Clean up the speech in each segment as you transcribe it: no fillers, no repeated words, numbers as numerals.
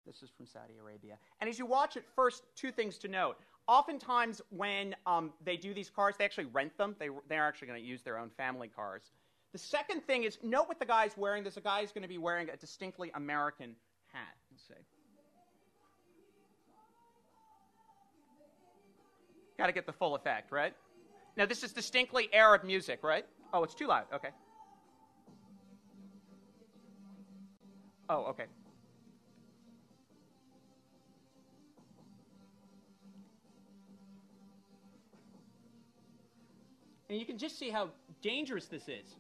This is from Saudi Arabia. And as you watch it, first, two things to note. Oftentimes when they do these cars, they actually rent them. They're actually going to use their own family cars. The second thing is, note what the guy's wearing. There's a guy who's going to be wearing a distinctly American hat. Let's see. Got to get the full effect, right? Now, this is distinctly Arab music, right? Oh, it's too loud. Okay. Oh, okay. And you can just see how dangerous this is.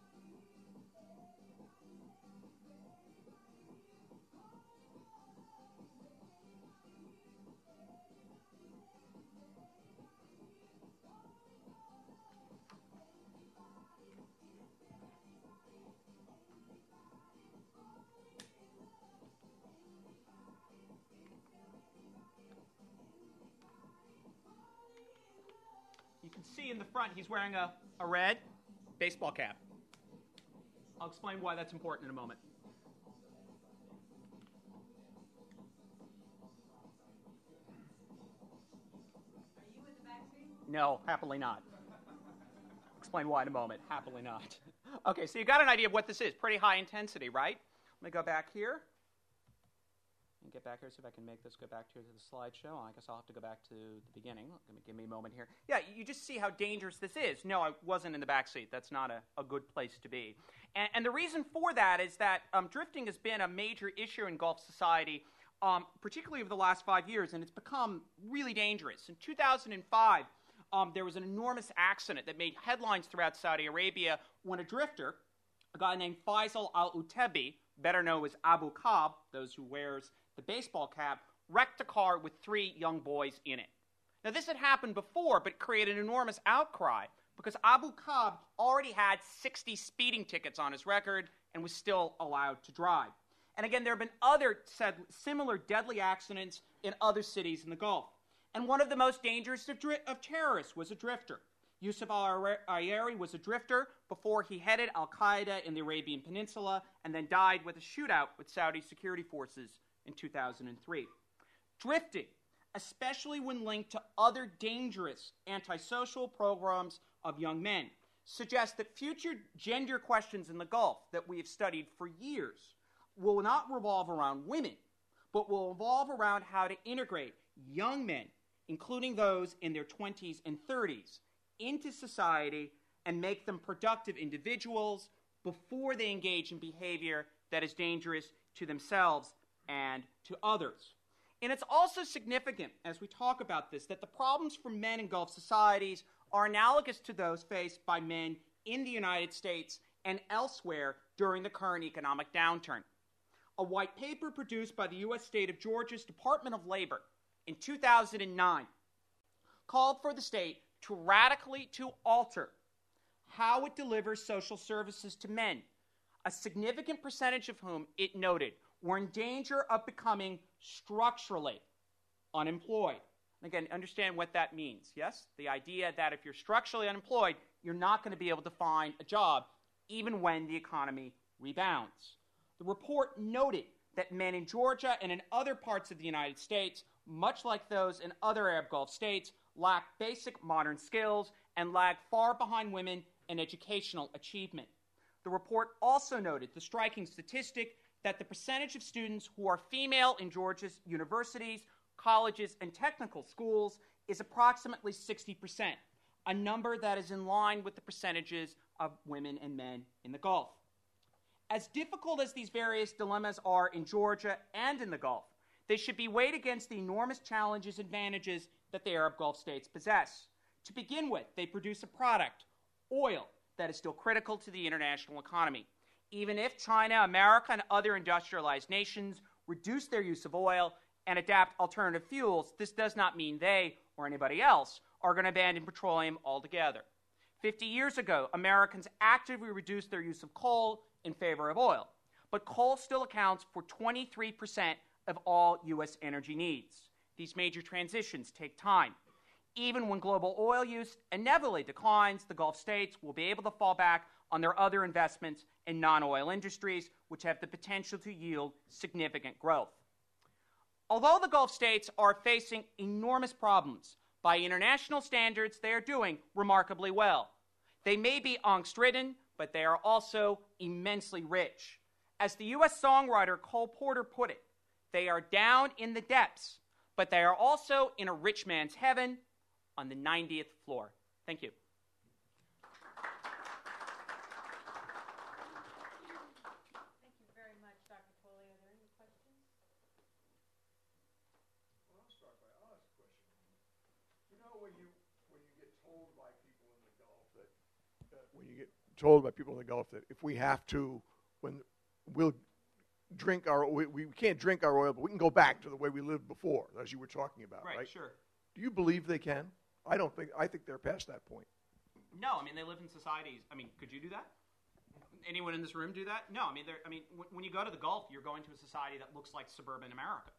You can see in the front he's wearing a red baseball cap. I'll explain why that's important in a moment. Are you in the backseat? No, happily not. Explain why in a moment. Happily not. Okay, so you got an idea of what this is. Pretty high intensity, right? Let me go back here. And get back here, see if I can make this go back to the slideshow. I guess I'll have to go back to the beginning. Give me a moment here. Yeah, you just see how dangerous this is. No, I wasn't in the back seat. That's not a good place to be. And the reason for that is that drifting has been a major issue in Gulf society, particularly over the last 5 years, and it's become really dangerous. In 2005, there was an enormous accident that made headlines throughout Saudi Arabia when a drifter, a guy named Faisal al-Utebi, better known as Abu Kab, those who wears the baseball cap, wrecked a car with 3 young boys in it. Now, this had happened before, but created an enormous outcry because Abu Kab already had 60 speeding tickets on his record and was still allowed to drive. And again, there have been other similar deadly accidents in other cities in the Gulf. And one of the most dangerous of terrorists was a drifter. Yusuf al-Ayari was a drifter before he headed al-Qaeda in the Arabian Peninsula and then died with a shootout with Saudi security forces in 2003. Drifting, especially when linked to other dangerous antisocial programs of young men, suggests that future gender questions in the Gulf that we have studied for years will not revolve around women, but will revolve around how to integrate young men, including those in their 20s and 30s, into society and make them productive individuals before they engage in behavior that is dangerous to themselves and to others. And it's also significant, as we talk about this, that the problems for men in Gulf societies are analogous to those faced by men in the United States and elsewhere during the current economic downturn. A white paper produced by the U.S. state of Georgia's Department of Labor in 2009 called for the state to radically alter how it delivers social services to men, a significant percentage of whom, it noted, were in danger of becoming structurally unemployed. And again, understand what that means, yes? The idea that if you're structurally unemployed, you're not going to be able to find a job even when the economy rebounds. The report noted that men in Georgia and in other parts of the United States, much like those in other Arab Gulf states, lack basic modern skills and lag far behind women in educational achievement. The report also noted the striking statistic that the percentage of students who are female in Georgia's universities, colleges, and technical schools is approximately 60%, a number that is in line with the percentages of women and men in the Gulf. As difficult as these various dilemmas are in Georgia and in the Gulf, they should be weighed against the enormous challenges and advantages that the Arab Gulf states possess. To begin with, they produce a product, oil, that is still critical to the international economy. Even if China, America, and other industrialized nations reduce their use of oil and adapt alternative fuels, this does not mean they, or anybody else, are going to abandon petroleum altogether. 50 years ago, Americans actively reduced their use of coal in favor of oil, but coal still accounts for 23% of all U.S. energy needs. These major transitions take time. Even when global oil use inevitably declines, the Gulf states will be able to fall back on their other investments in non-oil industries, which have the potential to yield significant growth. Although the Gulf states are facing enormous problems, by international standards, they are doing remarkably well. They may be angst-ridden, but they are also immensely rich. As the U.S. songwriter Cole Porter put it, they are down in the depths, but they are also in a rich man's heaven on the 90th floor. Thank you. Thank you very much, Dr. Foley. Are there any questions? Well, I'll start by I'll ask a question. You know, when you get told by people in the Gulf that if we have to, when we'll drink we can't drink our oil, but we can go back to the way we lived before, as you were talking about, right? Sure. Do you believe they can? I think they're past that point. No, I mean, they live in societies. I mean, could you do that? Anyone in this room do that? No, I mean, when you go to the Gulf, you're going to a society that looks like suburban America.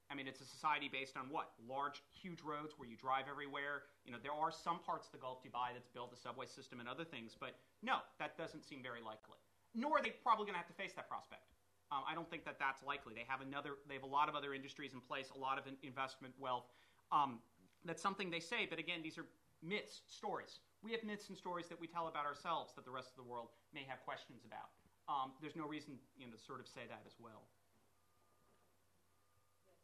I mean, it's a society based on what? Large, huge roads where you drive everywhere. You know, there are some parts of the Gulf Dubai that's built a subway system and other things, but no, that doesn't seem very likely. Nor are they probably going to have to face that prospect. I don't think that that's likely. They have a lot of other industries in place, a lot of investment wealth. That's something they say, but again, these are myths, stories. We have myths and stories that we tell about ourselves that the rest of the world may have questions about. There's no reason, to sort of say that as well. Yes.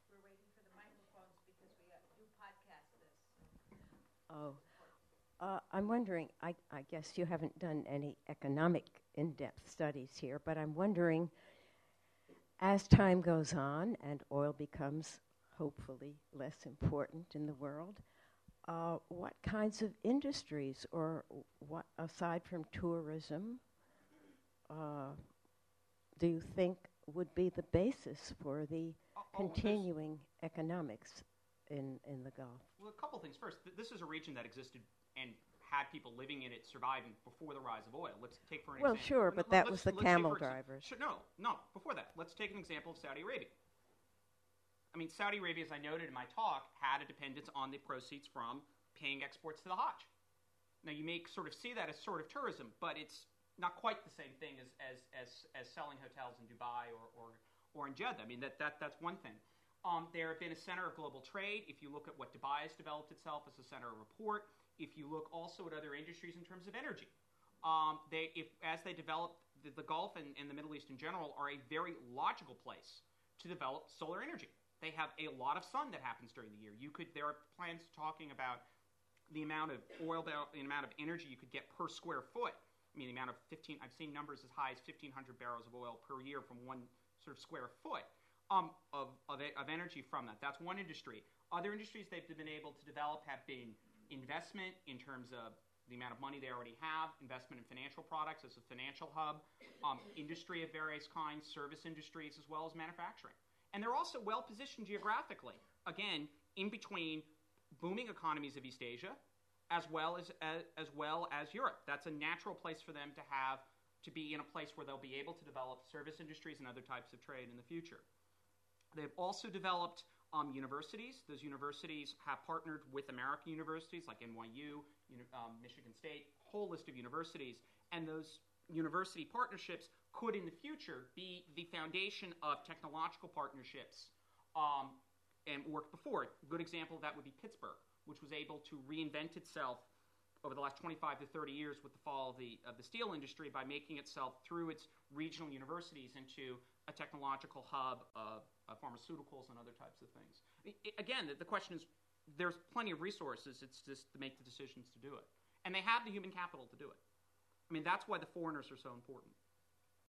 We're waiting for the microphones because we do podcast this. Oh, I'm wondering, I guess you haven't done any economic in-depth studies here, but I'm wondering, as time goes on and oil becomes hopefully less important in the world, what kinds of industries, or what, aside from tourism, do you think would be the basis for the continuing economics in the Gulf? Well, a couple things. First, this is a region that existed and had people living in it surviving before the rise of oil. Let's take for an example. Well, sure, but that was the camel drivers. No, before that. Let's take an example of Saudi Arabia. I mean, Saudi Arabia, as I noted in my talk, had a dependence on the proceeds from paying exports to the Hajj. Now, you may sort of see that as sort of tourism, but it's not quite the same thing as selling hotels in Dubai or in Jeddah. I mean, that's one thing. There have been a center of global trade. If you look at what Dubai has developed itself as a center of report, if you look also at other industries in terms of energy, as they develop, the Gulf and the Middle East in general are a very logical place to develop solar energy. They have a lot of sun that happens during the year. There are plans talking about the amount of oil, the amount of energy you could get per square foot. I mean, the amount of I've seen numbers as high as 1,500 barrels of oil per year from one sort of square foot of energy from that. That's one industry. Other industries they've been able to develop have been investment in terms of the amount of money they already have, investment in financial products as a financial hub, industry of various kinds, service industries, as well as manufacturing. And they're also well-positioned geographically, again, in between booming economies of East Asia as well as Europe. That's a natural place for them to be in a place where they'll be able to develop service industries and other types of trade in the future. They've also developed universities. Those universities have partnered with American universities like NYU, Michigan State, a whole list of universities, and those university partnerships could in the future be the foundation of technological partnerships and worked before. A good example of that would be Pittsburgh, which was able to reinvent itself over the last 25 to 30 years with the fall of the steel industry by making itself through its regional universities into a technological hub of pharmaceuticals and other types of things. Again, the question is, there's plenty of resources. It's just to make the decisions to do it. And they have the human capital to do it. I mean, that's why the foreigners are so important.